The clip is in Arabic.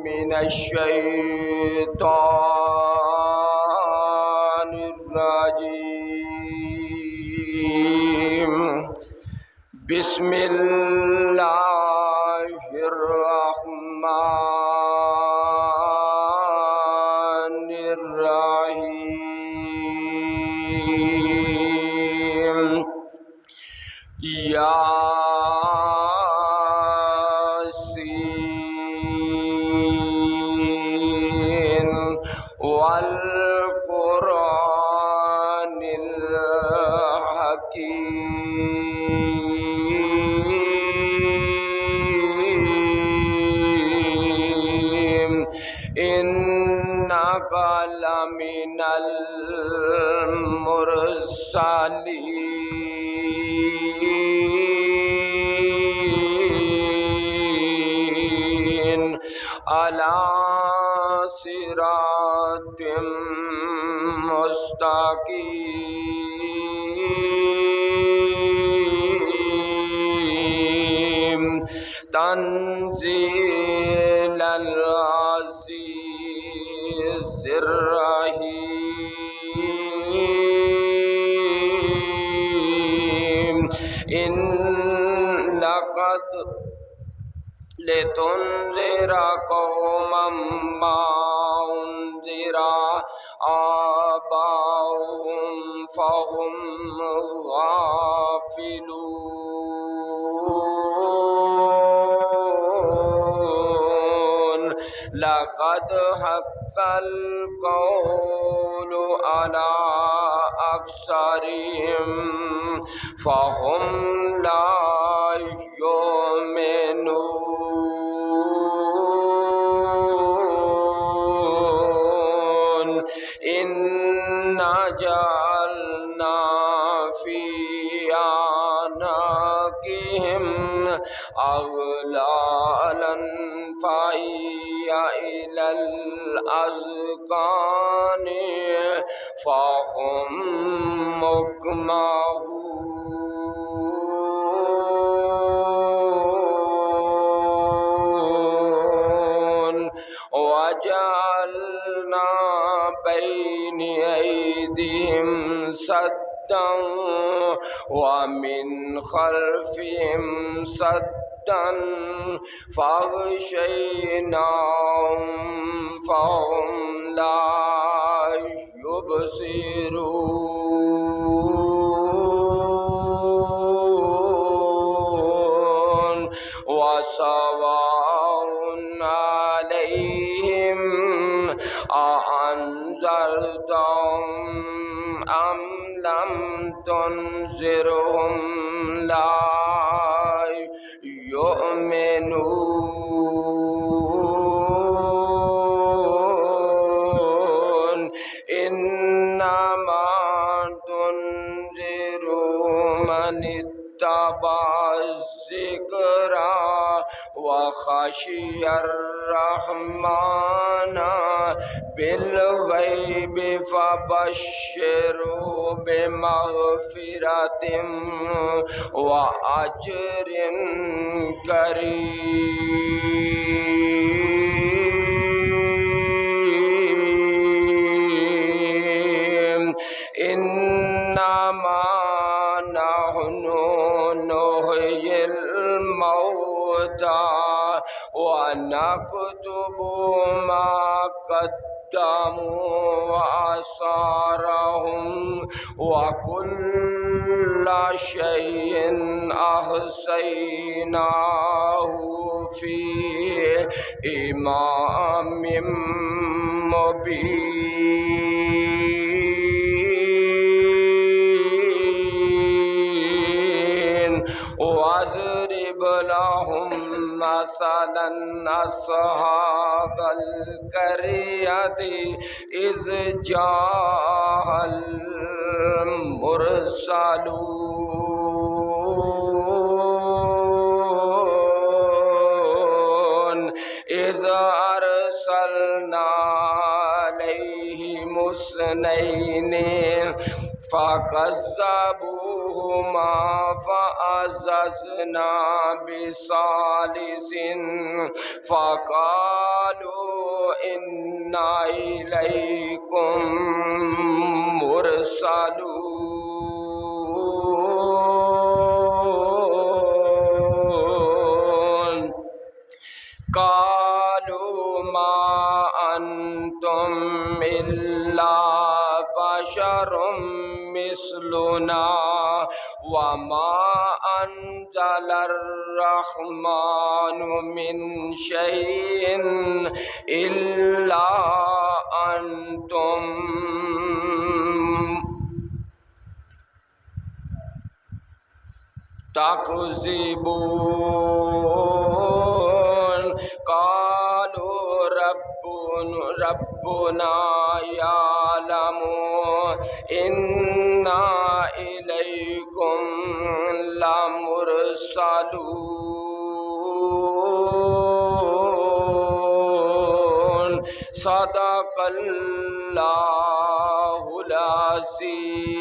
من الشيطان الرجيم. بسم الله الرحمن الرحيم. ياسين والقرآن الحكيم إنك لمن المرسلين على صراط مستقيم تنزيل العزيز الرحيم. لقد لتنذر قوما ما أنذر آباؤهم فهم غافلون. لقد حق القول على أكثرهم فهم لا يؤمنون. إنا جعلنا في أعناقهم أغلالا فهي إلى الأذقان فهم مقمحون. وجعلنا بين أيديهم سدا ومن خلفهم سدا فاغشيناهم فهم لا يبصرون. وسواء عليهم أأنذرتهم أم لم تنذرهم لا يؤمنون. إنما تنذر من اتبع الذكرى وخشي الرحمن بالغيب فبشره بمغفرة وأجر كريم. إنما نحن نحيي الموتى ونكتب ما قدموا وآثارهم وكل شيء أحصيناه في إمام مبين. واضرب لهم مثلا أصحاب القرية إذ جاء المرسلون إذ أرسلنا عليهم اثنين فكذبوهما فعززنا بثالث فقالوا إنا إليكم مرسلون قالوا ما أنتم إلا بشر مثلنا وما أنزل الرحمن من شيء إلا أنتم تكذبون قالوا ربنا يعلم إنا إليكم لمرسلون صدق الله العظيم.